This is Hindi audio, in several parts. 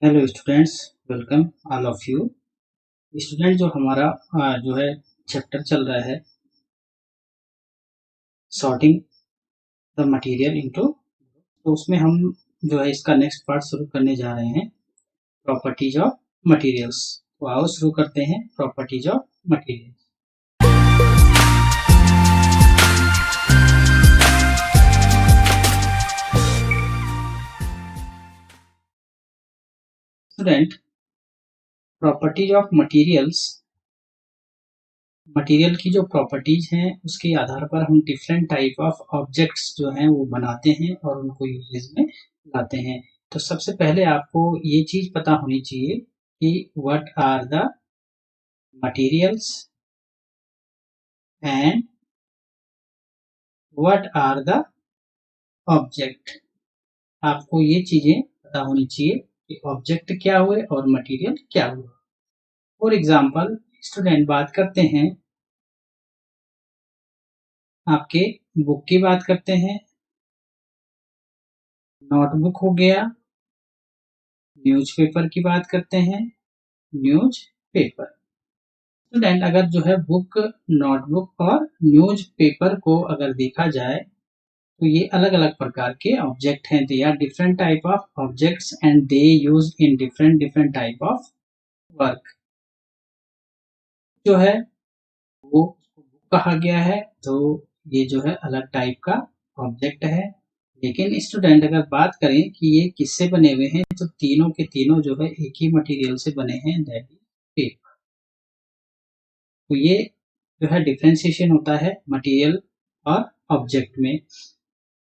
Hello students, welcome all of you. Student जो हमारा जो है चैप्टर चल रहा है सॉर्टिंग द मटेरियल इनटू, तो उसमें हम जो है इसका नेक्स्ट पार्ट शुरू करने जा रहे हैं, प्रॉपर्टीज ऑफ मटेरियल्स। तो आओ शुरू करते हैं properties of material. Student, properties of materials, material की जो प्रॉपर्टीज हैं उसके आधार पर हम डिफरेंट टाइप ऑफ ऑब्जेक्ट्स जो हैं वो बनाते हैं और उनको यूजेज में लाते हैं। तो सबसे पहले आपको ये चीज पता होनी चाहिए कि what are the materials and what are the object. आपको ये चीजें पता होनी चाहिए कि ऑब्जेक्ट क्या हुए और मटेरियल क्या हुआ। फॉर एग्जाम्पल स्टूडेंट, बात करते हैं आपके बुक की, बात करते हैं, नोटबुक हो गया, न्यूज़पेपर की बात करते हैं, न्यूज़पेपर। स्टूडेंट, अगर जो है बुक, नोटबुक और न्यूज़पेपर को अगर देखा जाए तो ये अलग अलग प्रकार के ऑब्जेक्ट हैं। They are different type of objects and they use in different different type of work. जो है वो बुक कहा गया है, तो ये जो है अलग टाइप का ऑब्जेक्ट है। लेकिन स्टूडेंट, अगर बात करें कि ये किससे बने हुए हैं, तो तीनों के तीनों जो है एक ही मटेरियल से बने हैं, दैट इज पेपर। तो ये जो है डिफ्रेंसिएशन होता है मटेरियल और ऑब्जेक्ट में।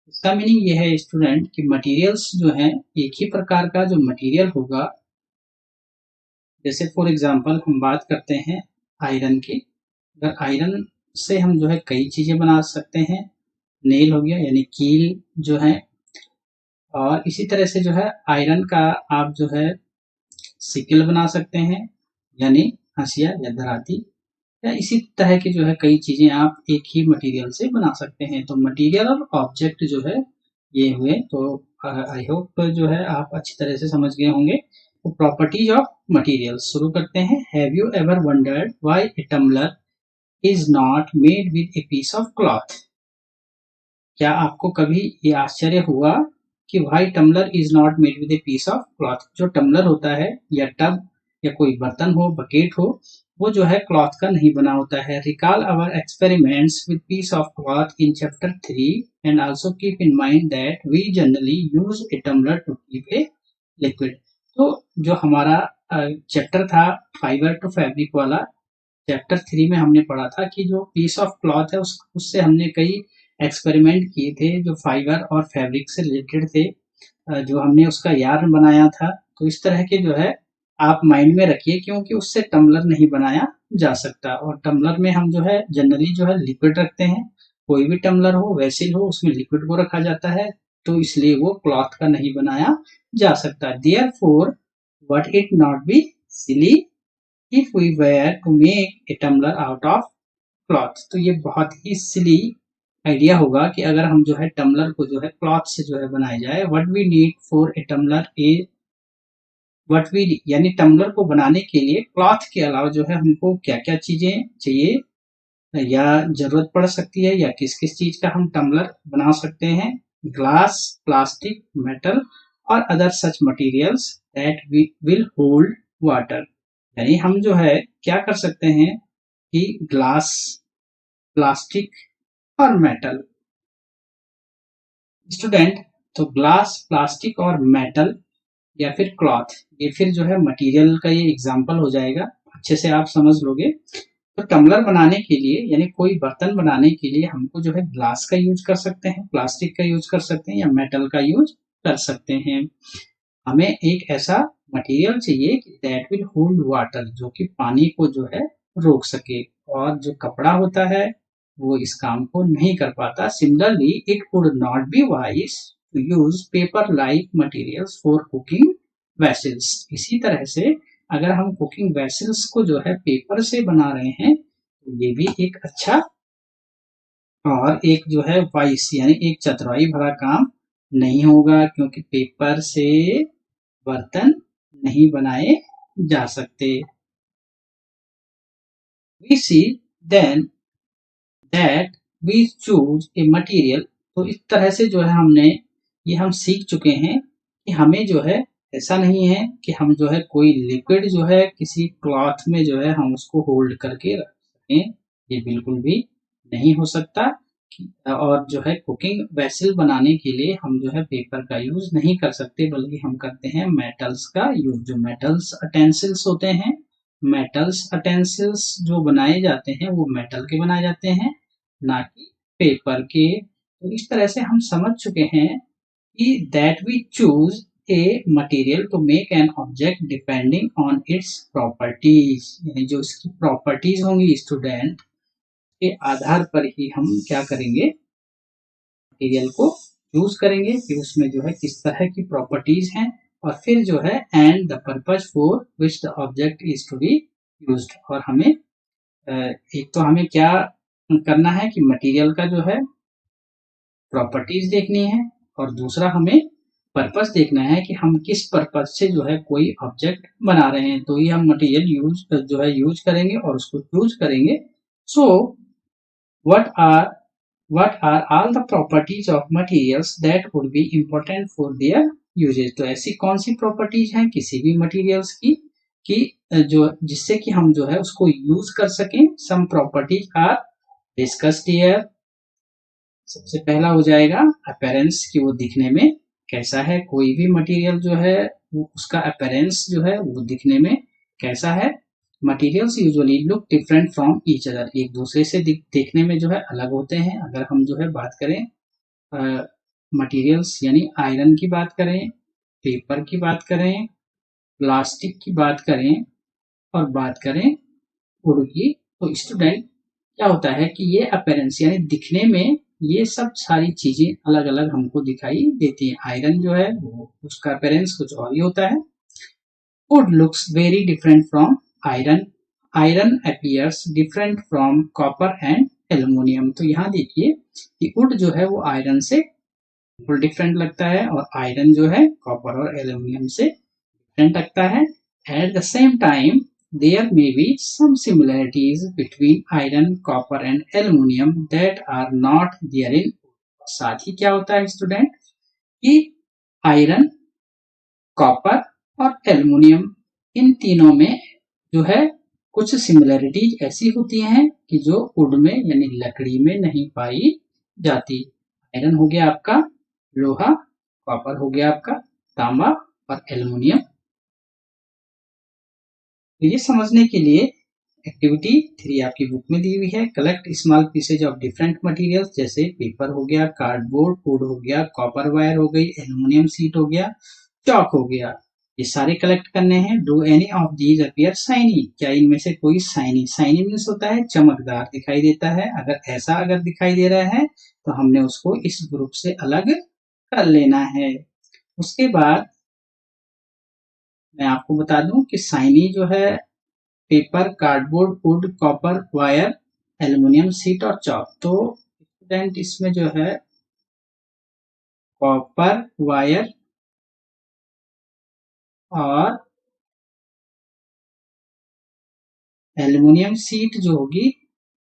इसका मीनिंग ये है स्टूडेंट कि मटेरियल्स जो हैं, एक ही प्रकार का जो मटेरियल होगा, जैसे फॉर एग्जांपल हम बात करते हैं आयरन की। अगर आयरन से हम जो है कई चीजें बना सकते हैं, नेल हो गया यानी कील जो है, और इसी तरह से जो है आयरन का आप जो है सिकल बना सकते हैं यानी हंसिया या दराती, या इसी तरह की जो है कई चीजें आप एक ही मटेरियल से बना सकते हैं। तो मटेरियल और ऑब्जेक्ट जो है ये हुए। तो आई होप जो है आप अच्छी तरह से समझ गए होंगे। तो प्रॉपर्टीज ऑफ मटेरियल शुरू करते हैं। Have you ever wondered why a tumbler is not made with a piece of cloth? क्या आपको कभी ये आश्चर्य हुआ कि why tumbler is not made with a piece of cloth? जो टम्बलर होता है या टब या कोई बर्तन हो, बकेट हो, वो जो है क्लॉथ का नहीं बना होता है। Recall our experiments with piece of cloth in chapter 3 and also keep in mind that we generally use a tumbler to keep a liquid. तो जो हमारा चैप्टर था फाइबर टू फैब्रिक वाला, चैप्टर 3 में हमने पढ़ा था कि जो पीस ऑफ क्लॉथ है उससे हमने कई एक्सपेरिमेंट किए थे जो फाइबर और फैब्रिक से रिलेटेड थे, जो हमने उसका यार्न बनाया था। तो इस तरह के जो है आप माइंड में रखिए, क्योंकि उससे टम्बलर नहीं बनाया जा सकता। और टम्बलर में हम जो है जनरली जो है लिक्विड रखते हैं। कोई भी टम्बलर हो, वेसिल हो, उसमें लिक्विड को रखा जाता है, तो इसलिए वो क्लॉथ का नहीं बनाया जा सकता। Therefore what it not be silly if we were to make a tumbler out of cloth. तो ये बहुत ही सिली आइडिया होगा कि अगर हम जो है टम्बलर को जो है क्लॉथ से जो है बनाया जाए। What we need for a tumbler a, what we यानी टम्बलर को बनाने के लिए क्लॉथ के अलावा जो है हमको क्या क्या चीजें चाहिए या जरूरत पड़ सकती है, या किस किस चीज का हम टम्बलर बना सकते हैं? ग्लास, प्लास्टिक, मेटल और other such materials that will hold water. यानी हम जो है क्या कर सकते हैं कि ग्लास, प्लास्टिक और मेटल। स्टूडेंट, तो ग्लास, प्लास्टिक और मेटल या फिर क्लॉथ, ये फिर जो है मटेरियल का ये एग्जांपल हो जाएगा, अच्छे से आप समझ लोगे। तो टम्बलर बनाने के लिए यानी कोई बर्तन बनाने के लिए हमको जो है ग्लास का यूज कर सकते हैं, प्लास्टिक का यूज कर सकते हैं या मेटल का यूज कर सकते हैं। हमें एक ऐसा मटेरियल चाहिए कि दैट विल होल्ड वाटर, जो कि पानी को जो है रोक सके, और जो कपड़ा होता है वो इस काम को नहीं कर पाता। Similarly it would not be wise to use paper like materials for cooking vessels. इसी तरह से अगर हम कुकिंग वेसल्स को जो है पेपर से बना रहे हैं, तो ये भी एक अच्छा और एक जो है वाइस यानी एक चतुराई भरा काम नहीं होगा, क्योंकि पेपर से बर्तन नहीं बनाए जा सकते। We see then that we choose a material। तो इस तरह से जो है ये हम सीख चुके हैं कि हमें जो है ऐसा नहीं है कि हम जो है कोई लिक्विड जो है किसी क्लॉथ में जो है हम उसको होल्ड करके रख सकें, ये बिल्कुल भी नहीं हो सकता। और जो है कुकिंग वेसल बनाने के लिए हम जो है पेपर का यूज नहीं कर सकते, बल्कि हम करते हैं मेटल्स का यूज। जो मेटल्स अटेंसिल्स होते हैं, मेटल्स अटेंसिल्स जो बनाए जाते हैं वो मेटल के बनाए जाते हैं, ना कि पेपर के। तो इस तरह से हम समझ चुके हैं कि that we choose a material to make an object depending on its properties, यानी जो इसकी प्रॉपर्टीज होंगी स्टूडेंट के आधार पर ही हम क्या करेंगे, मटेरियल को चूज करेंगे कि उसमें जो है किस तरह की प्रॉपर्टीज हैं, और फिर जो है and the purpose for which the object is to be used. और हमें एक तो हमें क्या करना है कि मटेरियल का जो है प्रॉपर्टीज देखनी है, और दूसरा हमें पर्पस देखना है कि हम किस पर्पस से जो है कोई ऑब्जेक्ट बना रहे हैं, तो ये हम मटेरियल यूज करेंगे और उसको चूज करेंगे। So what are all the properties of materials that would be important for their usage। तो ऐसी कौन सी प्रॉपर्टीज हैं किसी भी मटेरियल्स की कि जो जिससे कि हम जो है उसको यूज कर सकें। Some properties are discussed here. सबसे पहला हो जाएगा अपीयरेंस, कि वो दिखने में कैसा है। कोई भी मटेरियल जो है उसका अपीयरेंस जो है वो दिखने में कैसा है। Materials usually look different from each other, एक दूसरे से देखने में जो है अलग होते हैं। अगर हम जो है बात करें मटेरियल्स यानी आयरन की बात करें, पेपर की बात करें, प्लास्टिक की बात करें, और बात करें वुड की, तो स्टूडेंट क्या होता है कि ये अपीयरेंस यानी दिखने में ये सब सारी चीजें अलग अलग हमको दिखाई देती हैं। आयरन जो है वो उसका अपीयरेंस कुछ और ही होता है। Would looks very different from iron. Iron appears different from copper and aluminium. तो यहाँ देखिए कि वुड जो है वो आयरन से बिल्कुल डिफरेंट लगता है, और आयरन जो है कॉपर और एल्यूमिनियम से डिफरेंट लगता है। At the same time there may be some similarities between iron, copper and aluminum that are not there in। साथ ही क्या होता है स्टूडेंट कि आयरन, कॉपर और एल्युमिनियम इन तीनों में जो है कुछ सिमिलरिटीज ऐसी होती हैं कि जो वुड में यानी लकड़ी में नहीं पाई जाती। आयरन हो गया आपका लोहा, कॉपर हो गया आपका तांबा, और एल्युमिनियम। तो ये समझने के लिए एक्टिविटी 3 आपकी बुक में दी हुई है। Collect small pieces of different materials, जैसे पेपर हो गया, कार्डबोर्ड, वुड हो गया, कॉपर वायर हो गई, एल्युमिनियम शीट हो गया, चॉक हो गया। ये सारे कलेक्ट करने हैं। Do any of these appear shiny, क्या इनमें से कोई शाइनी, शाइनी मीन्स होता है चमकदार दिखाई देता है। अगर दिखाई दे रहा है तो हमने उसको इस ग्रुप से अलग कर लेना है। उसके बाद मैं आपको बता दूं कि शाइनी जो है paper, cardboard, would, copper wire, aluminium sheet और चॉक। तो स्टूडेंट इसमें जो है कॉपर वायर और एल्युमिनियम शीट जो होगी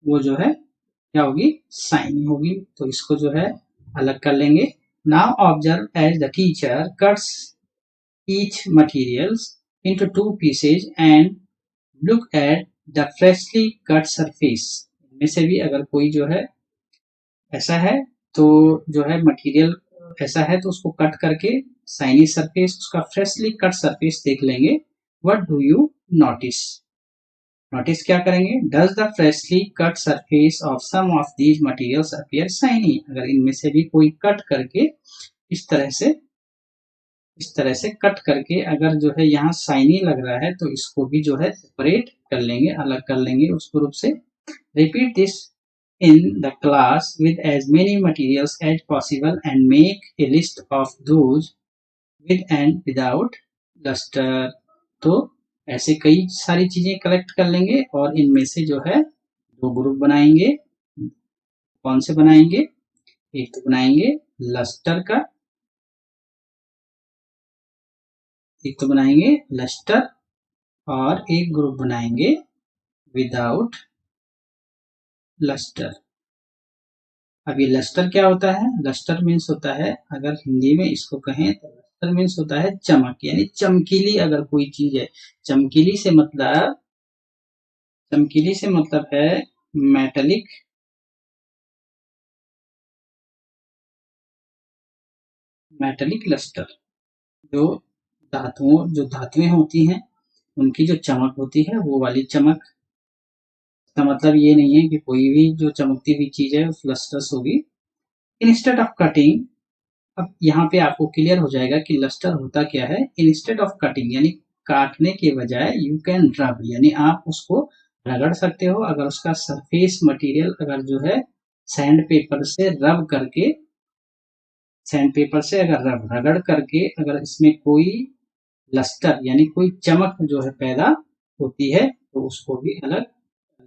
वो जो है क्या होगी, शाइनी होगी। तो इसको जो है अलग कर लेंगे। Now observe as the teacher cuts each materials into 2 pieces and look at the freshly cut surface. इनमें से भी अगर कोई जो है ऐसा है तो जो है मटेरियल ऐसा है तो उसको कट करके शाइनी सरफेस, उसका फ्रेशली कट सरफेस देख लेंगे। What do you notice, notice क्या करेंगे, does the freshly cut surface of some of these materials appear shiny. अगर इनमें से भी कोई कट करके इस तरह से कट करके अगर जो है यहाँ शाइनी लग रहा है तो इसको भी जो है सेपरेट कर लेंगे, अलग कर लेंगे उस ग्रुप से। Repeat this in the class with as many materials as possible and make a list of those with and without luster। तो ऐसे कई सारी चीजें कलेक्ट कर लेंगे और इनमें से जो है 2 ग्रुप बनाएंगे। कौन से बनाएंगे, एक तो बनाएंगे लस्टर का एक तो बनाएंगे लस्टर और एक ग्रुप बनाएंगे विदाउट लस्टर। अब ये लस्टर क्या होता है? लस्टर मीन्स होता है, अगर हिंदी में इसको कहें तो लस्टर मीन्स होता है चमक, यानी चमकीली अगर कोई चीज है। चमकीली से मतलब है मेटेलिक लस्टर। जो धातुएं होती हैं उनकी जो चमक होती है वो वाली चमक। इसका मतलब ये नहीं है कि कोई भी जो चमकती हुई चीज है उस लस्टर्स होगी। इंस्टेड ऑफ कटिंग, अब यहाँ पे आपको क्लियर हो जाएगा कि लस्टर होता क्या है। इंस्टेड ऑफ कटिंग यानी काटने के बजाय यू कैन रब, यानी आप उसको रगड़ सकते हो। अगर उसका सरफेस मटेरियल अगर जो है सैंड पेपर से अगर रगड़ करके अगर इसमें कोई लस्टर यानी कोई चमक जो है पैदा होती है तो उसको भी अलग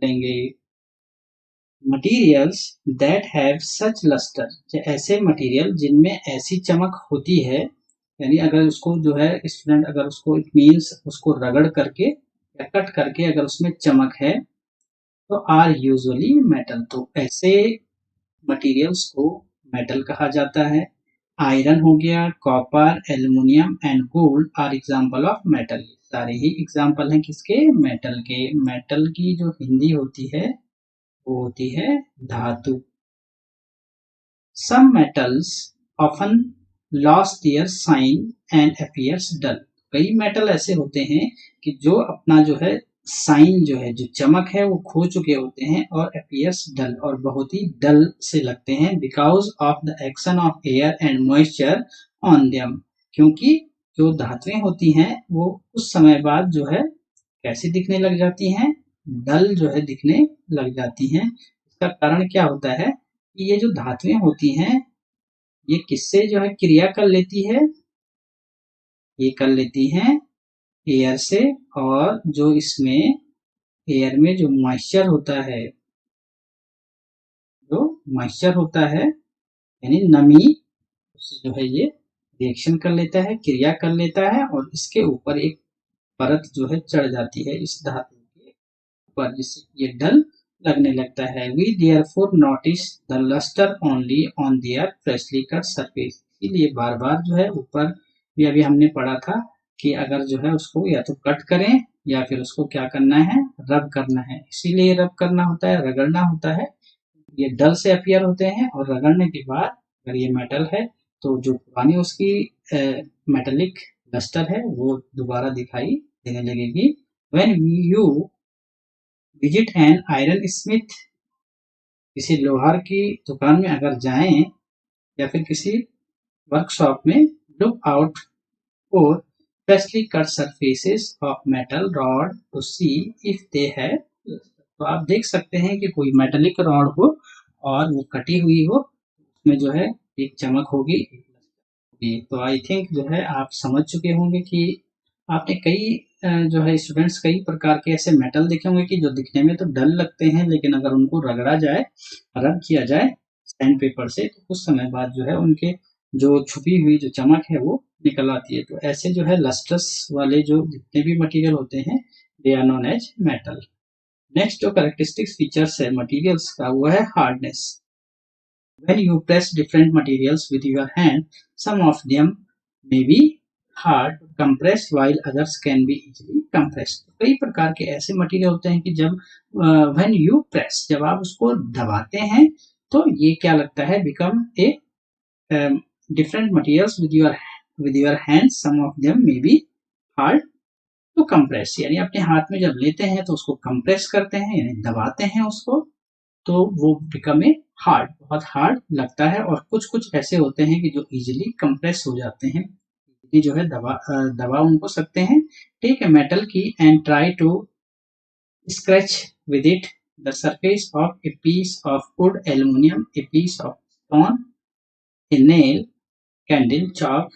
लेंगे। Materials that have such lustre, ऐसे मटेरियल जिनमें ऐसी चमक होती है, यानी अगर उसको जो है स्टूडेंट अगर उसको इट मीन्स उसको रगड़ करके या कट करके अगर उसमें चमक है तो आर यूजुअली मेटल, तो ऐसे मटेरियल्स को मेटल कहा जाता है। आयरन हो गया, copper, aluminium and gold are example of metal. सारे ही एग्जाम्पल हैं किसके? मेटल के। मेटल की जो हिंदी होती है वो होती है धातु। Some metals often lose their shine and appears dull। कई मेटल ऐसे होते हैं कि जो अपना जो है साइन जो है जो चमक है वो खो चुके होते हैं और appears dull और बहुत ही डल से लगते हैं because of the action of air and moisture on them। क्योंकि जो धातुएं होती हैं वो कुछ समय बाद जो है कैसी दिखने लग जाती हैं? डल जो है दिखने लग जाती हैं। इसका कारण क्या होता है कि ये जो धातुएं होती हैं ये किससे जो है क्रिया कर लेती है? ये कर लेती हैं एयर से, और जो इसमें एयर में जो मॉइस्चर होता है यानी नमी, उससे जो है ये रिएक्शन कर लेता है, क्रिया कर लेता है और इसके ऊपर एक परत जो है चढ़ जाती है इस धातु के ऊपर, जिससे ये डल लगने लगता है। We therefore notice the luster only on their freshly cut surface। इसीलिए बार बार जो है ऊपर भी अभी हमने पढ़ा था कि अगर जो है उसको या तो कट करें या फिर उसको क्या करना है? रब करना है। इसीलिए रब करना होता है, रगड़ना होता है। ये डल से अपीयर होते हैं और रगड़ने के बाद अगर ये मेटल है तो जो पुरानी उसकी मेटेलिक लस्टर है वो दोबारा दिखाई देने लगेगी। When you visit an iron Smith, किसी लोहार की दुकान में अगर जाएं या फिर किसी वर्कशॉप में, look out for freshly cut surfaces of metal rod to see if they have, तो आप देख सकते हैं कि कोई मेटेलिक रॉड हो और वो कटी हुई हो, उसमें जो है एक चमक होगी। तो आई थिंक जो है आप समझ चुके होंगे कि आपने कई जो है स्टूडेंट्स कई प्रकार के ऐसे मेटल देखे होंगे कि जो दिखने में तो डल लगते हैं, लेकिन अगर उनको रगड़ा जाए, रब किया जाए सैंड पेपर से तो कुछ समय बाद जो है उनके जो छुपी हुई जो चमक है वो निकल आती है। तो ऐसे जो है लस्टर्स वाले जो जितने भी मटेरियल होते हैं they are known as metal. Next जो कैरेक्टरिस्टिक्स फीचर्स है मटेरियल्स का वो है hardness. When you press different materials with your hand, some of them may be hard to compress while others can be easily compressed। कई प्रकार के ऐसे मटेरियल होते हैं कि जब when you press जब आप उसको दबाते हैं तो ये क्या लगता है? become a different materials with your hands, some of them may be hard to compress। यानी अपने हाथ में जब लेते हैं तो उसको कंप्रेस करते हैं यानी दबाते हैं उसको, तो वो बिकम ए हार्ड, बहुत हार्ड लगता है। और कुछ कुछ ऐसे होते हैं कि जो इजीली कंप्रेस हो जाते हैं, ये जो है दबा उनको सकते हैं। ठीक है, मेटल की and try to scratch with it the surface of a piece of wood, aluminium, a piece of stone, a nail, candle, chalk,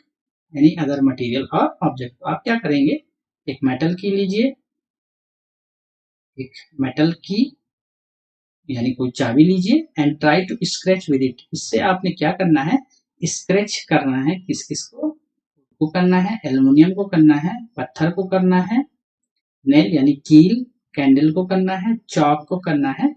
any other material और ऑब्जेक्ट। आप क्या करेंगे? एक मेटल की लीजिए, एक मेटल की यानी कोई चाबी लीजिए and try to scratch with it. इससे आपने क्या करना है? स्क्रैच करना है। किस किस को? को करना है, एल्युमिनियम को करना है, पत्थर को करना है, नेल यानी कील, कैंडल को करना है, चॉक को करना है।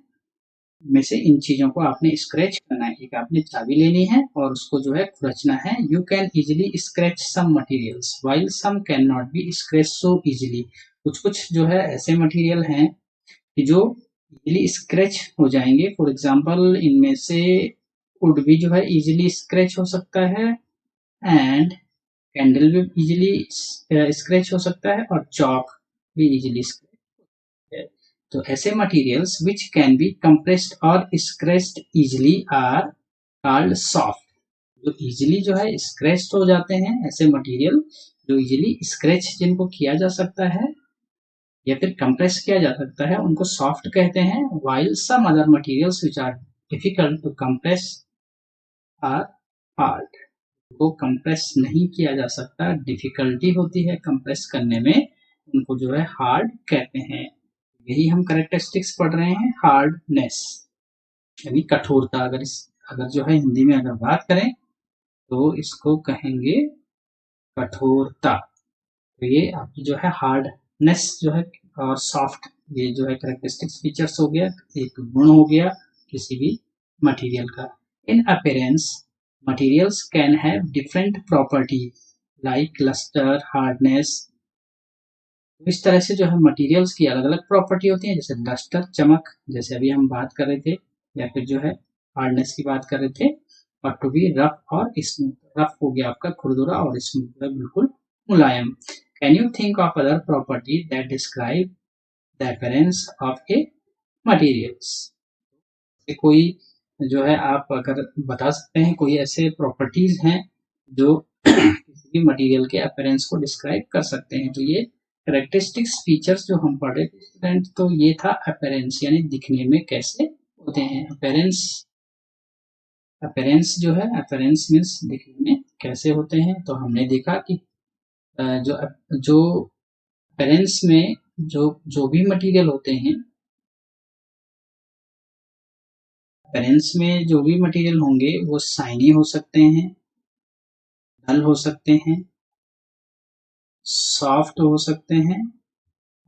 में से इन चीजों को आपने स्क्रैच करना है। एक आपने चाबी लेनी है और उसको जो है खुरचना है। You can easily scratch some materials while some can not be scratch so easily. कुछ कुछ जो है ऐसे मटेरियल हैं कि जो इजिली स्क्रैच हो जाएंगे। फॉर एग्जांपल इनमें से वुड भी जो है इजिली स्क्रैच हो सकता है, एंड कैंडल भी इजिली स्क्रैच हो सकता है, और चॉक भी इजिली स्क्रैच। तो ऐसे materials which can be compressed और scratched easily are called soft। जो इजिली जो है स्क्रैच हो जाते हैं, ऐसे मटेरियल जो इजिली स्क्रैच जिनको किया जा सकता है या फिर कंप्रेस किया जा सकता है, उनको सॉफ्ट कहते हैं। while some other materials which are difficult to compress are hard। वो कंप्रेस नहीं किया जा सकता, डिफिकल्टी होती है कंप्रेस करने में, उनको जो है हार्ड कहते हैं। यही हम कैरेक्टरिस्टिक्स पढ़ रहे हैं, हार्डनेस यानी कठोरता। अगर जो है हिंदी में अगर बात करें तो इसको कहेंगे कठोरता। तो ये आपकी जो है हार्डनेस जो है और सॉफ्ट, ये जो है कैरेक्टरिस्टिक्स फीचर्स हो गया, एक गुण हो गया किसी भी मटेरियल का। In appearance materials can have different property like lustre, hardness. इस तरह से जो है मटेरियल्स की अलग अलग प्रॉपर्टी होती है, जैसे लस्टर चमक, जैसे अभी हम बात कर रहे थे, या फिर जो है हार्डनेस की बात कर रहे थे, और टू बी रफ और स्मूथ। रफ हो गया आपका खुरदुरा और स्मूथ है बिल्कुल मुलायम। Can you think of other property that describe the appearance of a materials. कोई जो है आप अगर बता सकते हैं कोई ऐसे प्रॉपर्टीज हैं जो किसी भी मटेरियल के अपीयरेंस को डिस्क्राइब कर सकते हैं। तो ये कैरेक्टरिस्टिक्स फीचर्स जो हम पढ़े थे स्टूडेंट, तो ये था अपीयरेंस यानी दिखने में कैसे होते हैं। अपीयरेंस अपीयरेंस जो है, अपीयरेंस मीन्स दिखने में कैसे होते हैं। तो हमने देखा कि जो जो अपीयरेंस में जो भी मटेरियल होते हैं, अपीयरेंस में जो भी मटेरियल होंगे वो शाइनी हो सकते हैं, डल हो सकते हैं, सॉफ्ट हो सकते हैं,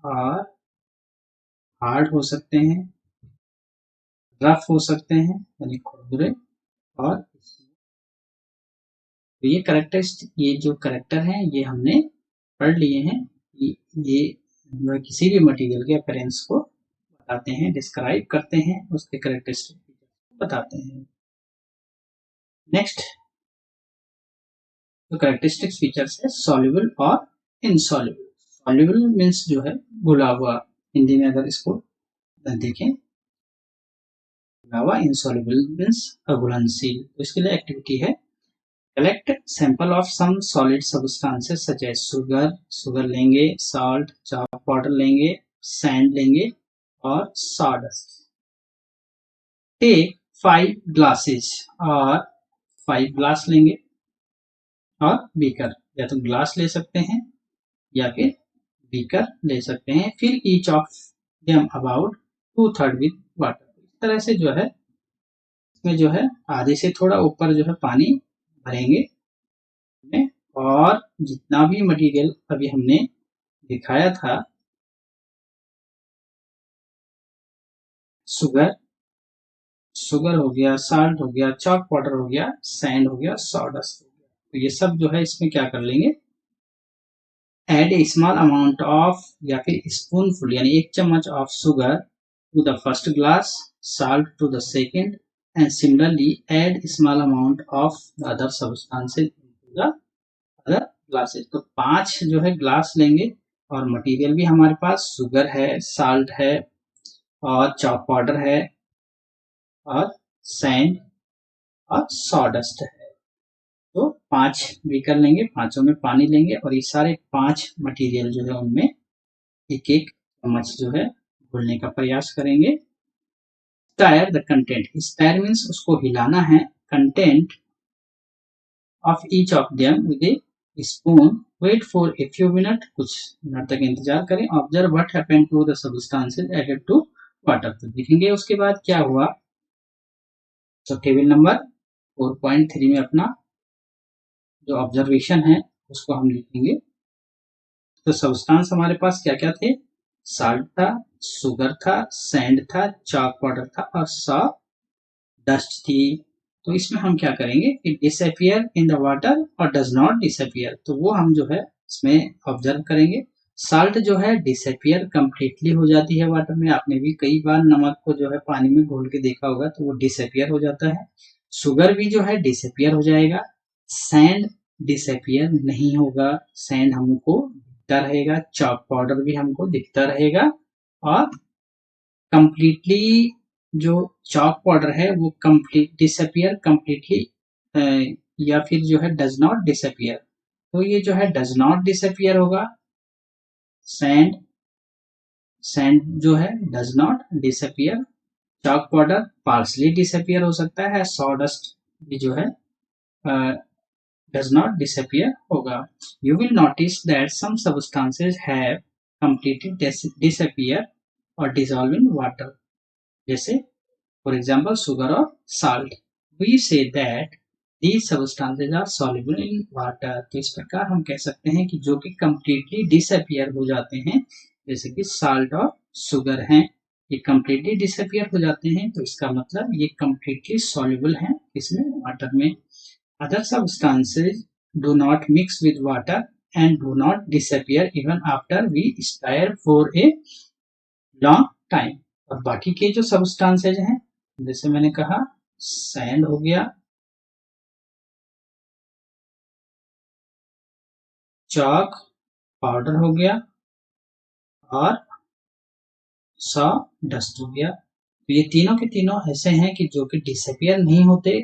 और हार्ड हो सकते हैं, रफ हो सकते हैं यानी खुरदुरे, और तो ये करेक्टरिस्टिक, ये जो करेक्टर हैं ये हमने पढ़ लिए हैं। ये किसी भी मटेरियल के अपीयरेंस को बताते हैं, डिस्क्राइब करते हैं, उसके करेक्टरिस्टिक बताते हैं। नेक्स्ट जो करेक्टरिस्टिक्स फीचर्स है, सॉल्युबल और इनसॉल्युबल। सॉल्युबल मीन्स जो है घुला हुआ, हिंदी में अगर इसको देखें घुला, इनसॉल्युबल मीन्स अघुलनशील। तो इसके लिए एक्टिविटी है, collect sample of some solid substances such as sugar लेंगे, सॉल्ट चॉक पाउडर लेंगे, सैंड लेंगे, और सॉडस्ट। टेक 5 ग्लासेस, और 5 ग्लास लेंगे, और बीकर, या तो ग्लास ले सकते हैं या फिर बीकर ले सकते हैं। फिर each of them about 2/3 with water. इस तरह से जो है इसमें जो है आधे से थोड़ा ऊपर जो है पानी भरेंगे, और जितना भी मटेरियल अभी हमने दिखाया था, शुगर हो गया, साल्ट हो गया, चॉक पाउडर हो गया, सैंड हो गया, सॉडस्ट हो गया, तो ये सब जो है इसमें क्या कर लेंगे, add a small amount of, या फिर स्पूनफुल यानी 1 चम्मच of sugar to the first glass, salt to the second, and similarly add small amount of the other substances into the other glasses। तो 5 जो है ग्लास लेंगे, और मटेरियल भी हमारे पास शुगर है, साल्ट है, और चॉक पाउडर है, और सैंड, और सॉडस्ट है। तो 5 बीकर लेंगे, पांचों में पानी लेंगे, और ये सारे 5 मटेरियल जो है उनमें एक एक चम्मच जो है घोलने का प्रयास करेंगे। Stir the content, stir means उसको हिलाना है, content of each of them with a spoon, wait for a few minute, कुछ मिनट तक इंतजार करें, observe what happened to the substances added to water. तो देखेंगे उसके बाद क्या हुआ। तो टेबल नंबर 4.3 में अपना जो ऑब्जर्वेशन है उसको हम लिखेंगे। तो सब्सटेंस हमारे पास क्या क्या थे, साल्ट था, शुगर था, सैंड था, चॉक पाउडर था और सॉ डस्ट थी। तो इसमें हम क्या करेंगे, it disappear in the water और डज नॉट डिसअपियर, तो वो हम जो है इसमें ऑब्जर्व करेंगे। साल्ट जो है डिसअपियर कंप्लीटली हो जाती है वाटर में, आपने भी कई बार नमक को जो है पानी में घोल के देखा होगा तो वो डिसअपियर हो जाता है। शुगर भी जो है डिसअपियर हो जाएगा। सैंड डिसअपियर नहीं होगा, सैंड हमको दिखता रहेगा। चॉक पाउडर भी हमको दिखता रहेगा। और कंप्लीटली जो चॉक पाउडर है वो कंप्लीट डिसअपियर कंप्लीटली, या फिर जो है डज नॉट डिसअपियर, तो ये जो है डज नॉट डिसअपियर होगा। सैंड सैंड जो है does not disappear. Chalk powder partly disappear हो सकता है। सॉडस्ट भी जो है डज नॉट डिसअपियर होगा। You will notice that some substances have completely disappear और डिसॉल्व इन वाटर, जैसे for example sugar or salt. We say that these substances are soluble in water. तो इस प्रकार हम कह सकते हैं कि जो कि completely disappear हो जाते हैं, जैसे कि salt और sugar हैं, ये completely disappear हो जाते हैं, तो इसका मतलब ये completely soluble हैं इसमें water में। Other substances do not mix with water and do not disappear even after we stir for a long time. और बाकी के जो सब्सटेंसेज हैं, जैसे मैंने कहा सैंड हो गया, चॉक पाउडर हो गया और सॉ डस्ट हो गया। तो ये तीनों के तीनों ऐसे हैं कि जो कि डिसअपियर नहीं होते।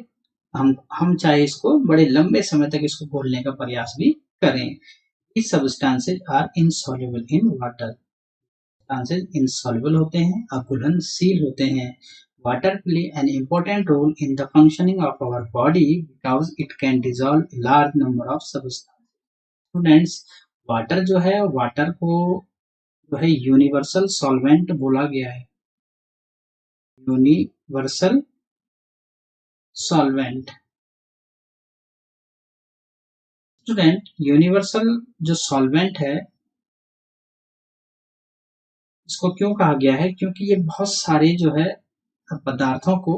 हम चाहे इसको बड़े लंबे समय तक इसको घोलने का प्रयास भी करें। these substances are insoluble in water. substances insoluble होते हैं, अघुलनशील होते हैं। Water play an important role in the functioning of our body because it can dissolve a large number of substances. Students, water जो है, वाटर को जो है यूनिवर्सल सॉल्वेंट बोला गया है। Universal solvent. स्टूडेंट, यूनिवर्सल जो सॉल्वेंट है इसको क्यों कहा गया है, क्योंकि ये बहुत सारे जो है पदार्थों को,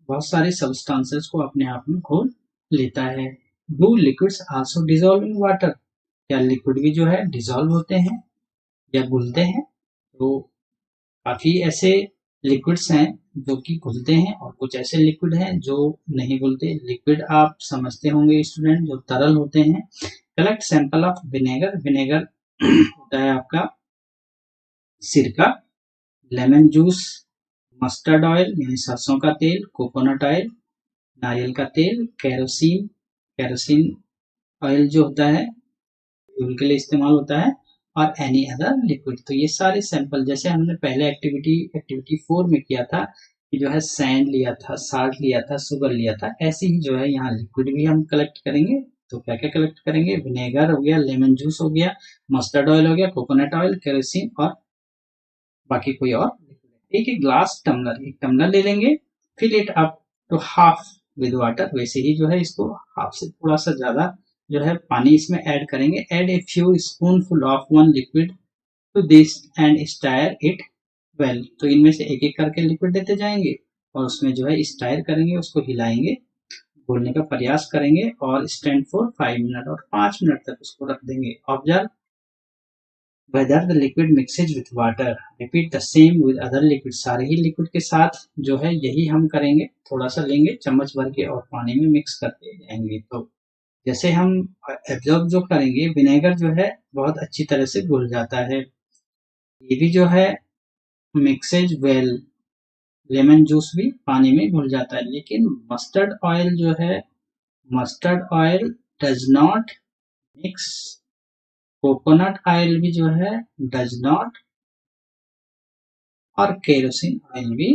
बहुत सारे सब्सटेंसेस को अपने आप में घोल लेता है। Do liquids also dissolve in water, क्या लिक्विड भी जो है डिसॉल्व होते हैं या घुलते हैं? तो काफी ऐसे लिक्विड्स हैं जो कि घुलते हैं और कुछ ऐसे लिक्विड हैं जो नहीं घुलते। लिक्विड आप समझते होंगे स्टूडेंट, जो तरल होते हैं। Collect sample of vinegar. Vinegar होता है आपका सिरका। लेमन जूस, मस्टर्ड ऑयल यानी सरसों का तेल, कोकोनट ऑयल नारियल का तेल, केरोसिन, केरोसिन ऑयल जो होता है फ्यूल के लिए इस्तेमाल होता है, और एनी अदर लिक्विड। तो ये सारे सैंपल जैसे हमने पहले एक्टिविटी 4 में किया था कि जो है सैंड लिया था, साल्ट लिया था, शुगर लिया था, ऐसे ही जो है यहाँ लिक्विड भी हम कलेक्ट करेंगे। तो क्या क्या कलेक्ट करेंगे, विनेगर हो गया, लेमन जूस हो गया, मस्टर्ड ऑयल हो गया, कोकोनट ऑयल, केरोसिन और बाकी कोई और लिक्विड। एक ग्लास टम्बलर, एक टम्बलर ले लेंगे, fill it up to half with water. वैसे ही जो है इसको हाफ से थोड़ा सा ज्यादा जो है पानी इसमें ऐड करेंगे। Add a few spoonful of one liquid to this and stir it well. तो इनमें से एक एक करके लिक्विड देते जाएंगे और उसमें जो है स्टायर करेंगे, उसको हिलाएंगे, घोलने का प्रयास करेंगे और स्टैंड फॉर 5 मिनट, और 5 मिनट तक उसको रख देंगे। Observe whether the liquid mixes with water. Repeat the same with other liquid. सारे ही लिक्विड के साथ जो है यही हम करेंगे। थोड़ा सा लेंगे चम्मच भर के और पानी में मिक्स करते जाएंगे। तो जैसे हम एब्जॉर्ब जो करेंगे, विनेगर जो है बहुत अच्छी तरह से घुल जाता है। ये भी जो है मिक्सेज वेल, लेमन जूस भी पानी में घुल जाता है। लेकिन मस्टर्ड ऑयल जो है, mustard oil does not mix. Coconut oil भी जो है डज नॉट, और केरोसिन ऑयल भी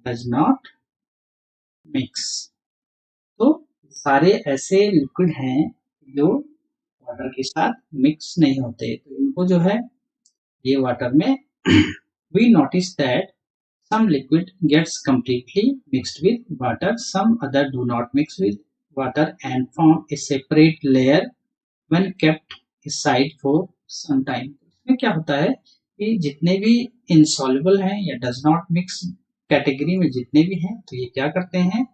डज नॉट मिक्स। तो सारे ऐसे लिक्विड हैं जो वाटर के साथ मिक्स नहीं होते, तो इनको जो है ये वाटर में we notice that some liquid gets completely mixed with water, some other do not mix with water and form a separate layer when kept aside for some time. इसमें क्या होता है कि जितने भी इनसॉल्युबल हैं या डज नॉट मिक्स कैटेगरी में जितने भी हैं, तो ये क्या करते हैं,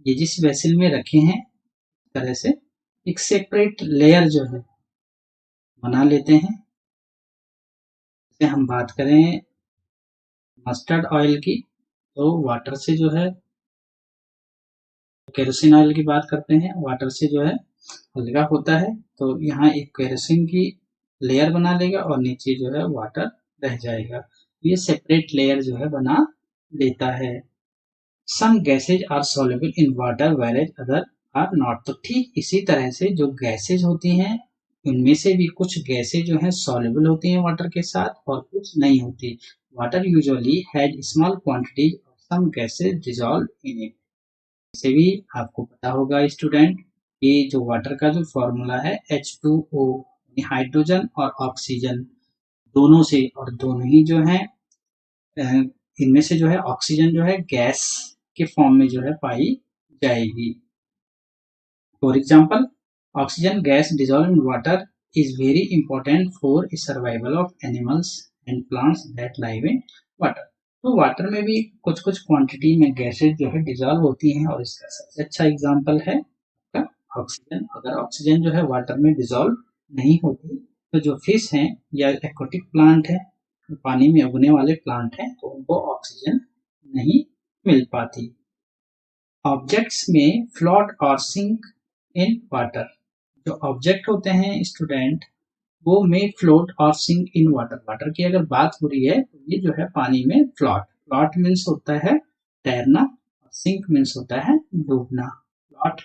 ये जिस वेसल में रखे हैं तरह से एक सेपरेट लेयर जो है बना लेते हैं। जैसे हम बात करें मस्टर्ड ऑयल की, तो वाटर से जो है, केरोसिन ऑयल की बात करते हैं, वाटर से जो है हल्का होता है, तो यहाँ एक केरोसिन की लेयर बना लेगा और नीचे जो है वाटर रह जाएगा। ये सेपरेट लेयर जो है बना लेता है। Some gases are soluble in water whereas other are not. तो ठीक इसी तरह से जो गैसेज होती हैं, उनमें से भी कुछ गैसेज जो हैं सॉल्युबल होती हैं वाटर के साथ और कुछ नहीं होती। Water usually has small quantities of some gases dissolve in it. वैसे भी आपको पता होगा स्टूडेंट कि जो वाटर का जो फॉर्मूला है H2O, हाइड्रोजन और ऑक्सीजन दोनों से, और दोनों ही जो है इनमें से जो है ऑक्सीजन जो है गैस के फॉर्म में जो है पाई जाएगी। For example, oxygen gas dissolve in water is very important for survival of animals and plants that live in water. तो वाटर में भी कुछ कुछ क्वांटिटी में गैसेज जो है डिजॉल्व होती हैं, और इसका सबसे अच्छा एग्जाम्पल है ऑक्सीजन। अगर ऑक्सीजन जो है वाटर में डिजॉल्व नहीं होती, तो जो फिश हैं या एक्वाटिक प्लांट है, पानी में उगने वाले प्लांट हैं, तो उनको ऑक्सीजन नहीं मिल पाती। ऑब्जेक्ट्स में फ्लोट और सिंक इन वाटर। जो ऑब्जेक्ट होते हैं स्टूडेंट, वो में फ्लोट और सिंक इन वाटर। वाटर की अगर बात हो रही है तो ये जो है पानी में फ्लोट, फ्लोट मीन्स होता है तैरना, और सिंक मीन्स होता है डूबना। फ्लोट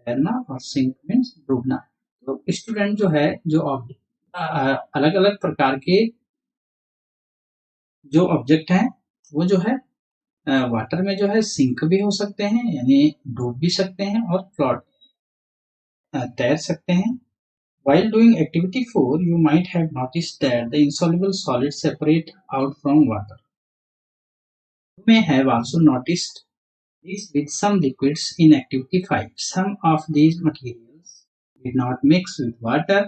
तैरना और सिंक मीन्स डूबना। तो स्टूडेंट जो है, जो अलग अलग प्रकार के जो ऑब्जेक्ट हैं, वो जो है वाटर में जो है सिंक भी हो सकते हैं, यानी डूब भी सकते हैं, और फ्लोट तैर सकते हैं। While doing activity 4, you might have noticed that the insoluble solids separate out from water. You may have also noticed this with some liquids in activity 5. Some of these materials did not mix with water,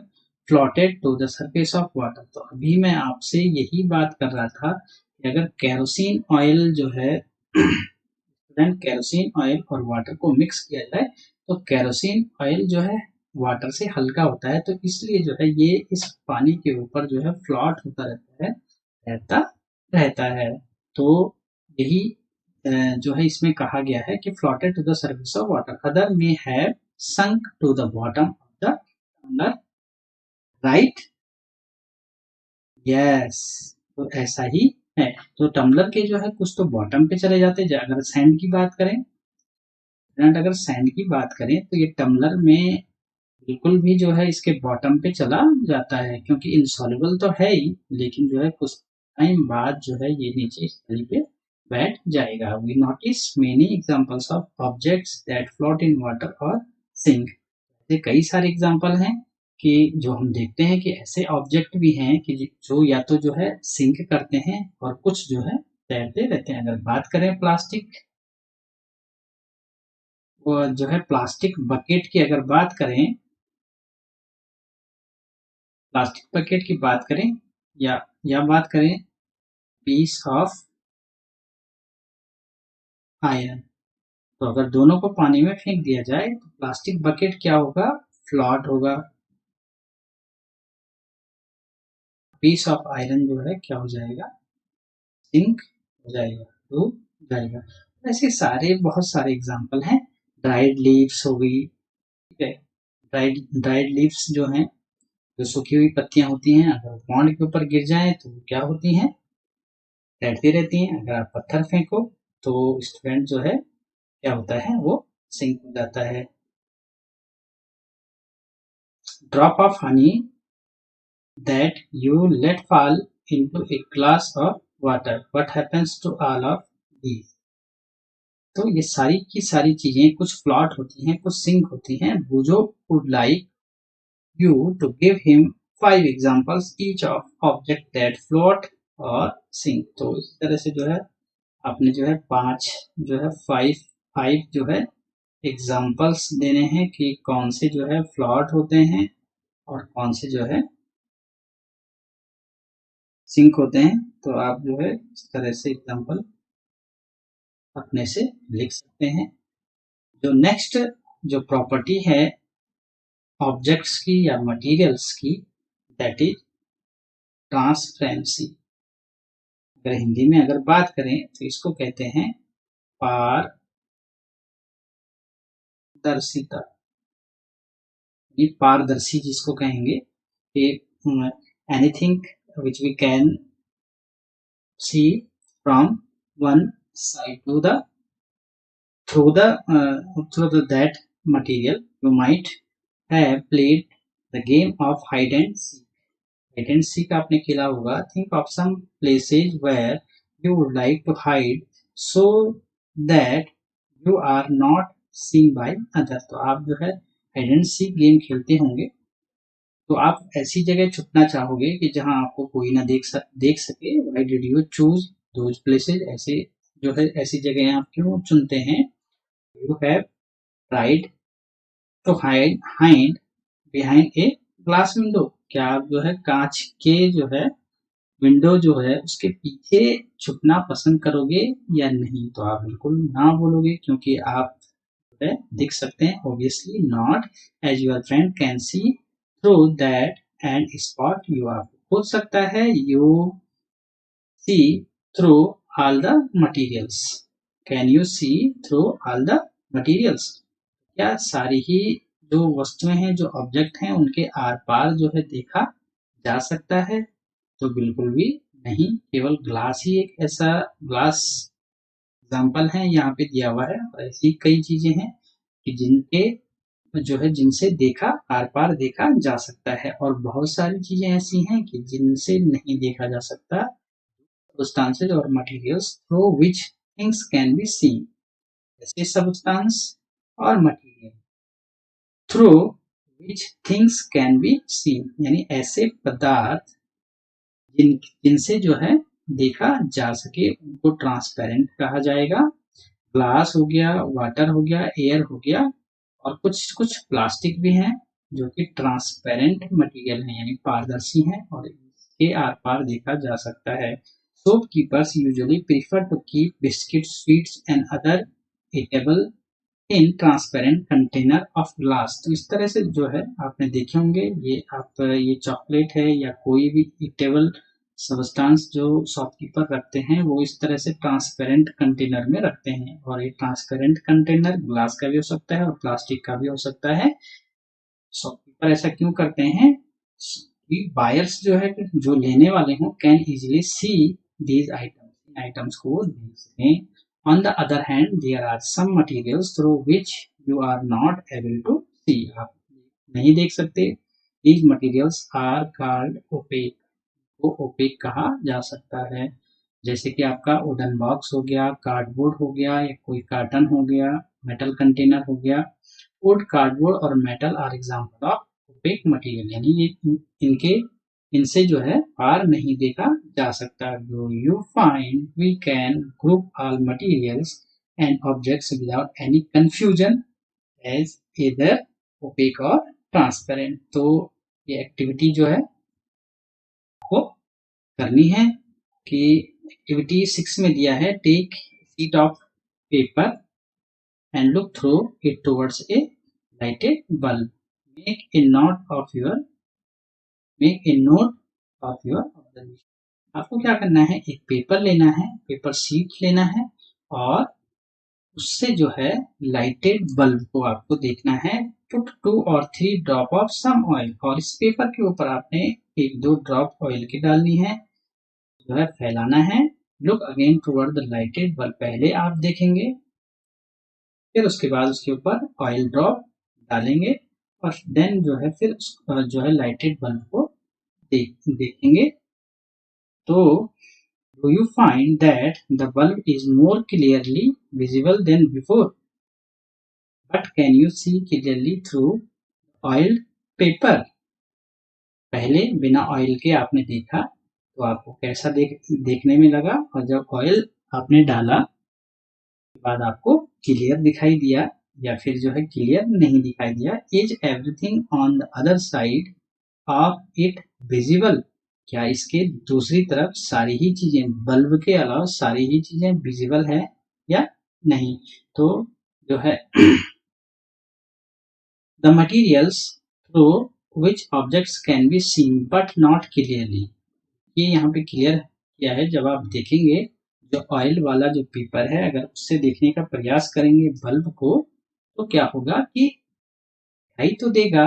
floated to the surface of water. तो अभी मैं आपसे यही बात कर रहा था कि अगर केरोसिन ऑयल जो है केरोसिन ऑयल और वाटर को मिक्स किया जाए, तो केरोसिन ऑयल जो है वाटर से हल्का होता है, तो इसलिए जो है ये इस पानी के ऊपर जो है फ्लॉट होता रहता है, रहता रहता है। तो यही जो है इसमें कहा गया है कि floated to the surface of water, other में have sunk to the bottom of the tumbler, right? Yes, तो ऐसा ही है। तो टम्बलर के जो है कुछ तो बॉटम पे चले जाते हैं। अगर सैंड की बात करें, अगर सैंड की बात करें, तो ये टम्बलर में बिल्कुल भी जो है इसके बॉटम पे चला जाता है, क्योंकि इनसॉल्युबल तो है ही, लेकिन जो है कुछ टाइम बाद जो है ये नीचे इस तली पे बैठ जाएगा। We notice many examples of objects that float in water और सिंक। ऐसे कई सारे एग्जांपल हैं कि जो हम देखते हैं कि ऐसे ऑब्जेक्ट भी हैं कि जो या तो जो है सिंक करते हैं और कुछ जो है तैरते रहते हैं। अगर बात करें प्लास्टिक, वो जो है प्लास्टिक बकेट की अगर बात करें, प्लास्टिक बकेट की बात करें या बात करें पीस ऑफ आयरन, तो अगर दोनों को पानी में फेंक दिया जाए तो प्लास्टिक बकेट क्या होगा, फ्लॉट होगा। पीस ऑफ आयरन जो है क्या हो जाएगा, सिंक हो जाएगा, डूब जाएगा। ऐसे सारे बहुत सारे एग्जांपल हैं। ड्राइड लीव्स हो गई, ठीक है, ड्राइड लीव्स जो हैं, जो सूखी हुई पत्तियां होती हैं, अगर पॉन्ड के ऊपर गिर जाए तो क्या होती हैं, तैरती रहती हैं। अगर आप पत्थर फेंको तो स्टूडेंट जो है क्या होता है, वो सिंक हो जाता है। Drop of honey that you let fall into a glass of water, what happens to all of these? तो ये सारी की सारी चीजें कुछ फ्लॉट होती हैं, कुछ सिंक होती हैं। बुजो would like you to give him 5 examples each of object that float or sink। तो इस तरह से जो है आपने जो है 5 जो है 5 जो है एग्जाम्पल्स देने हैं कि कौन से जो है फ्लॉट होते हैं और कौन से जो है सिंक होते हैं। तो आप जो है इस तरह से एग्जाम्पल अपने से लिख सकते हैं। जो नेक्स्ट जो प्रॉपर्टी है ऑब्जेक्ट्स की या मटेरियल्स की, दैट इज ट्रांसपेरेंसी। अगर हिंदी में अगर बात करें तो इसको कहते हैं पारदर्शिता। ये पारदर्शी जिसको कहेंगे कि anything which we can see from one side to the through that material. You might have played the game of hide and seek. Hide and seek आपने खेला होगा. Think of some places where you would like to hide so that you are not seen by others. तो आप जो है hide and seek गेम खेलते होंगे तो आप ऐसी जगह छुपना चाहोगे कि जहां आपको कोई ना देख सके. Why did you choose those places? ऐसे जो है ऐसी जगह आप क्यों चुनते हैं? You have tried to hide behind a glass window. क्या आप जो है कांच के जो है विंडो जो है उसके पीछे छुपना पसंद करोगे या नहीं? तो आप बिल्कुल ना बोलोगे क्योंकि आप जो है दिख सकते हैं. Obviously not, as your friend can see through that and spot you. आप हो सकता है you see through all the materials. Can you see through all the materials? क्या सारी ही जो वस्तुएं हैं जो ऑब्जेक्ट हैं उनके आर पार जो है देखा जा सकता है? तो बिल्कुल भी नहीं. केवल ग्लास ही एक ऐसा ग्लास एग्जाम्पल है यहाँ पे दिया हुआ है. और ऐसी कई चीजें हैं कि जिनके जो है जिनसे देखा आर पार देखा जा सकता है और बहुत सारी चीजें ऐसी हैं कि जिनसे नहीं देखा जा सकता. substances और materials through which things can be seen. ऐसे substance और material through which things can be seen यानी ऐसे पदार्थ जिनसे जो है देखा जा सके उनको ट्रांसपेरेंट कहा जाएगा. ग्लास हो गया, वाटर हो गया, एयर हो गया और कुछ प्लास्टिक भी हैं जो कि ट्रांसपेरेंट मटेरियल हैं यानी पारदर्शी हैं और इसके आर पार देखा जा सकता है. Shopkeepers usually prefer to keep biscuit, sweets and other eatable in transparent container of glass. तो इस तरह से जो है आपने देखे होंगे ये चॉकलेट है या कोई भी ईटेबल सब्सटेंस जो शॉपकीपर रखते हैं वो इस तरह से ट्रांसपेरेंट कंटेनर में रखते हैं. और ये ट्रांसपेरेंट कंटेनर ग्लास का भी हो सकता है और प्लास्टिक का भी हो सकता है. शॉपकीपर ऐसा क्यों करते हैं? बायर्स जो है जो लेने वाले हों can easily see these items को देख सकें. On the other hand, there are some materials through which you are not able to see. आप नहीं देख सकते. These materials are called opaque. को ओपेक कहा जा सकता है. जैसे कि आपका वुडन बॉक्स हो गया, कार्डबोर्ड हो गया या कोई कार्टन हो गया, मेटल कंटेनर हो गया. वुड, कार्डबोर्ड और metal are example of opaque material यानी ये इनसे जो है पार नहीं देखा जा सकता. You find we can group all materials and objects without any confusion as either opaque और ट्रांसपेरेंट. तो ये एक्टिविटी जो है को करनी है कि एक्टिविटी 6 में दिया है take sheet of paper and look through it towards a lighted bulb. Make a note of your observation. आपको क्या करना है? एक पेपर लेना है, पेपर शीट लेना है और उससे जो है लाइटेड बल्ब को आपको देखना है. Put 2 or 3 drop of some oil. और इस पेपर के ऊपर आपने 1-2 ड्रॉप ऑयल की डालनी है, जो है फैलाना है. Look again toward the lighted bulb. पहले आप देखेंगे फिर उसके बाद उसके ऊपर ऑयल ड्रॉप डालेंगे और देन जो है फिर जो है लाइटेड बल्ब को देखेंगे. तो do you find that the bulb is more clearly visible than before? But can you see clearly through oiled paper? पहले बिना ऑयल के आपने देखा तो आपको कैसा देखने में लगा? और जब ऑयल आपने डाला के बाद आपको क्लियर दिखाई दिया या फिर जो है क्लियर नहीं दिखाई दिया। Is everything on the other side of it visible, क्या इसके दूसरी तरफ सारी ही चीजें, बल्ब के अलावा सारी ही चीजें विजिबल है या नहीं। तो जो है the materials through which objects can be seen but not clearly, ये यहाँ पे क्लियर किया है। जब आप देखेंगे जो ऑयल वाला जो पेपर है, अगर उससे देखने का प्रयास करेंगे बल्ब को, तो क्या होगा कि दिखाई तो देगा,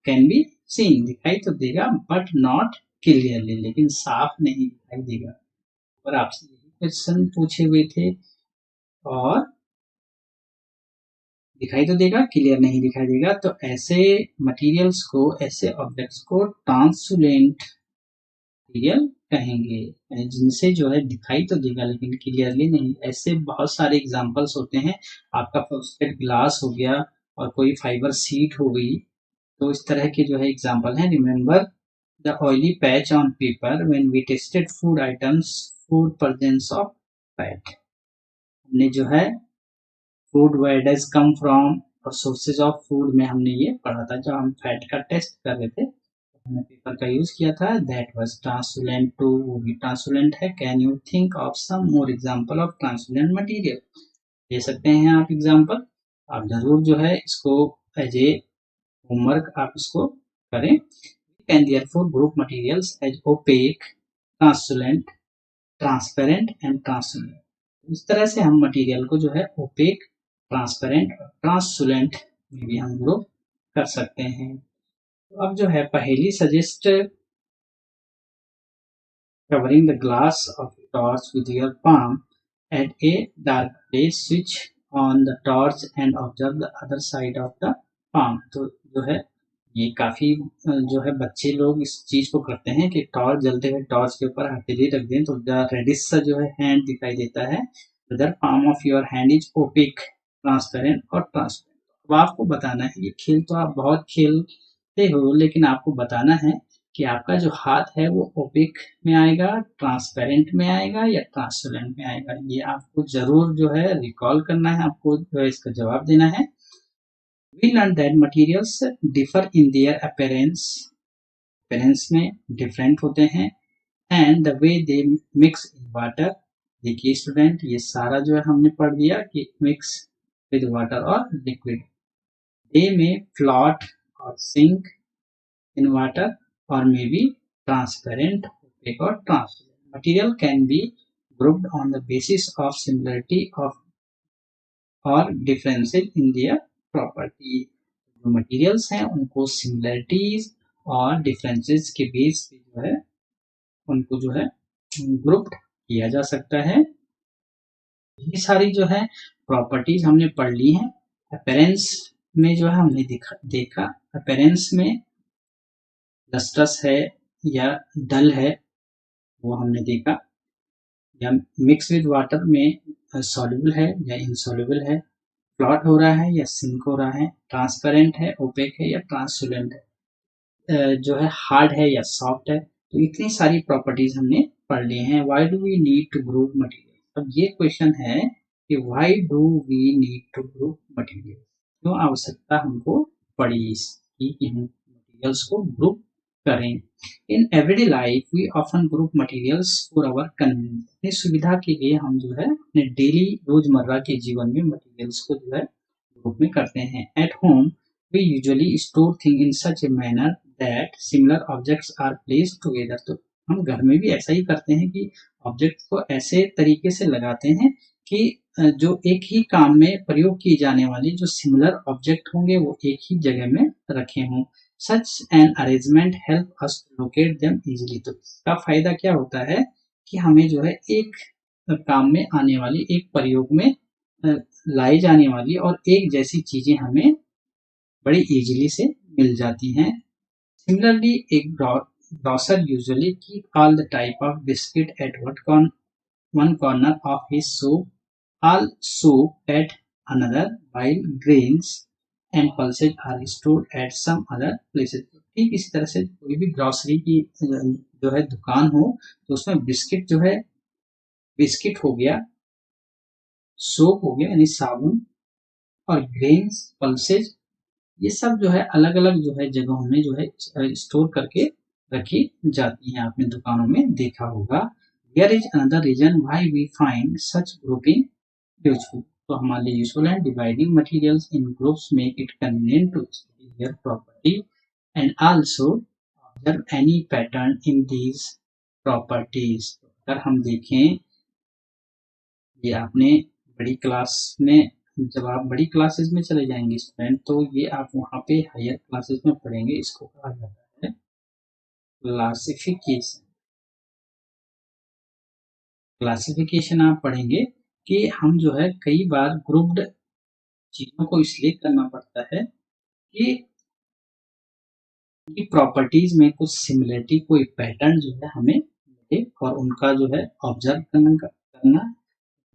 कैन बी सीन, दिखाई तो देगा बट नॉट क्लियरली, लेकिन साफ नहीं दिखाई देगा। और आपसे यही क्वेश्चन पूछे हुए थे, और दिखाई तो देगा, क्लियर नहीं दिखाई देगा। तो ऐसे मटेरियल्स को, ऐसे ऑब्जेक्ट्स को ट्रांसलूसेंट मटेरियल कहेंगे, जिनसे जो है दिखाई तो देगा लेकिन क्लियरली नहीं। ऐसे बहुत सारे एग्जांपल्स होते हैं। आपका फ्लोरोसेंट ग्लास हो गया और कोई फाइबर शीट हो गई, तो इस तरह के जो है एग्जांपल हैं। Remember the oily patch on paper when we tested food items for presence of fat. हमने जो है food where does come from और सोर्सेज ऑफ फूड में हमने ये पढ़ा था, जब हम फैट का टेस्ट कर रहे थे हमने पेपर का यूज किया था। दैट वाज ट्रांसलूसेंट टू, वो भी ट्रांसलूसेंट है। Can you think of some more example of translucent material, दे सकते हैं आप एग्जांपल। आप जरूर जो है इसको एज ए होमवर्क आप इसको करें। Can therefore group materials as opaque, translucent, transparent and translucent. इस तरह से हम मटेरियल को जो है ओपेक, ट्रांसपेरेंट और ट्रांसलूसेंट में भी हम ग्रुप कर सकते हैं। तो अब जो है पहेली suggest covering the glass of a torch with your palm at a dark place, switch on the torch and observe the other side of the palm। तो जो है ये काफी जो है बच्चे लोग इस चीज को करते हैं कि टॉर्च जलते हुए टॉर्च के ऊपर हथेली रख दें तो रेडिश सा जो है हैंड दिखाई देता है। Whether palm of your hand is opaque, transparent और ट्रांसपेरेंट। अब आपको बताना है, ये खेल तो आप बहुत खेलते हो, लेकिन आपको बताना है कि आपका जो हाथ है वो ओपिक में आएगा, ट्रांसपेरेंट में आएगा या ट्रांसपेरेंट में आएगा। ये आपको जरूर जो है रिकॉल करना है, आपको जो है इसका जवाब देना है। We learned that materials differ in their appearance, appearance में डिफरेंट होते हैं, and the way they mix in water। देखिए स्टूडेंट, ये सारा जो है हमने पढ़ दिया कि मिक्स विद वाटर और लिक्विड, they may float और sink in water or may be transparent, opaque or translucent. Material can be grouped on the basis of similarity of or differences in their property। जो मटेरियल्स हैं उनको सिमिलरिटीज और डिफरेंसेस के बेस पे जो है उनको जो है ग्रुप किया जा सकता है। ये सारी जो है प्रॉपर्टीज हमने पढ़ ली हैं। अपीयरेंस में जो है हमने देखा अपीयरेंस में लस्ट्रस है या डल है, वो हमने देखा। या मिक्स विद वाटर में सॉल्युबल है या इनसॉल्युबल है, फ्लॉट हो रहा है या सिंक हो रहा है, ट्रांसपेरेंट है, ओपेक है या ट्रांसलूसेंट है, जो है हार्ड है या सॉफ्ट है। तो इतनी सारी प्रॉपर्टीज हमने पढ़ ली हैं। Why do we need to group material. अब ये क्वेश्चन है कि why do we need to group material, क्यों आवश्यकता हमको पड़ी इसकी कि हम मटेरियल्स को ग्रुप करें। In everyday life we often group materials for our convenience. अपनी सुविधा के लिए हम जो है अपने डेली रोजमर्रा के जीवन में मटेरियल्स को जो है ग्रुप में करते हैं। At home we usually store thing in such a manner that similar objects are placed together. तो हम घर में भी ऐसा ही करते हैं कि ऑब्जेक्ट को ऐसे तरीके से लगाते हैं कि जो एक ही काम में प्रयोग की जाने वाली जो सिमिलर ऑब्जेक्ट होंगे वो एक ही जगह में रखे हों। Such an arrangement help us to locate them easily. तो इसका फायदा क्या होता है कि हमें जो है एक काम में आने वाली, एक प्रयोग में लाई जाने वाली और एक जैसी चीजें हमें बड़ी इजीली से मिल जाती हैं। सिमिलरली एक grocer usually keep all the type of biscuit at one corner of his shop, all soap at another, while grains and pulses are stored at some other places। ठीक इसी तरह से कोई भी ग्रॉसरी की जो है दुकान हो तो उसमें बिस्किट जो है, बिस्किट हो गया, सोप हो गया यानी साबुन, और ग्रेन्स, पल्सेज, ये सब जो है अलग अलग जो है जगहों में जो है स्टोर करके रखी जाती हैं। आपने दुकानों में देखा होगा। There is another reason why we find such grouping useful. तो हमारे लिए यूजफुल है। Dividing materials in groups make it convenient to study their property and also observe any pattern in these properties. अगर हम देखें, ये आपने बड़ी क्लास में, जब आप बड़ी क्लासेस में चले जाएंगे स्टूडेंट, तो ये आप वहाँ पे हायर क्लासेस में पढ़ेंगे। इसको कहा जाता है क्लासिफिकेशन। क्लासिफिकेशन आप पढ़ेंगे कि हम जो है कई बार ग्रुप्ड चीजों को इसलिए करना पड़ता है कि उनकी प्रॉपर्टीज में कुछ सिमिलरिटी, कोई पैटर्न जो है हमें मिले और उनका जो है ऑब्जर्व करना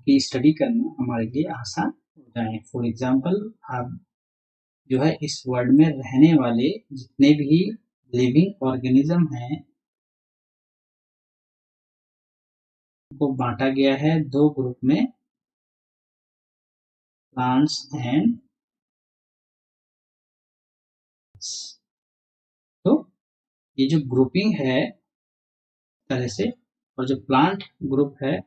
की स्टडी करना हमारे लिए आसान हो जाए। फॉर एग्जाम्पल, आप जो है इस वर्ल्ड में रहने वाले जितने भी लिविंग ऑर्गेनिज्म हैं, को बांटा गया है दो ग्रुप में, प्लांट्स एंड। तो ये जो ग्रुपिंग है तरह से, और जो प्लांट ग्रुप है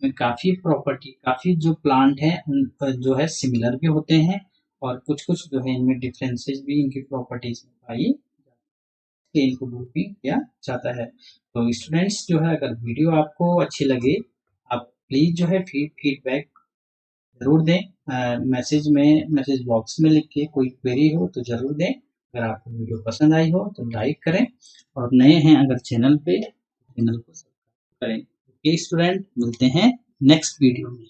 में काफी प्रॉपर्टी, काफी जो प्लांट है उन पर जो है सिमिलर भी होते हैं और कुछ कुछ जो है इनमें डिफरेंसेस भी इनकी प्रॉपर्टीज में पाई जाती है। इनको ग्रुपिंग किया जाता है। तो स्टूडेंट्स जो है, अगर वीडियो आपको अच्छी लगे, आप प्लीज जो है फीडबैक जरूर दें। मैसेज बॉक्स में लिख के कोई क्वेरी हो तो जरूर दें। अगर आपको वीडियो पसंद आई हो तो लाइक करें, और नए हैं अगर चैनल पे, चैनल को सब्सक्राइब करें। ओके स्टूडेंट, मिलते हैं नेक्स्ट वीडियो में।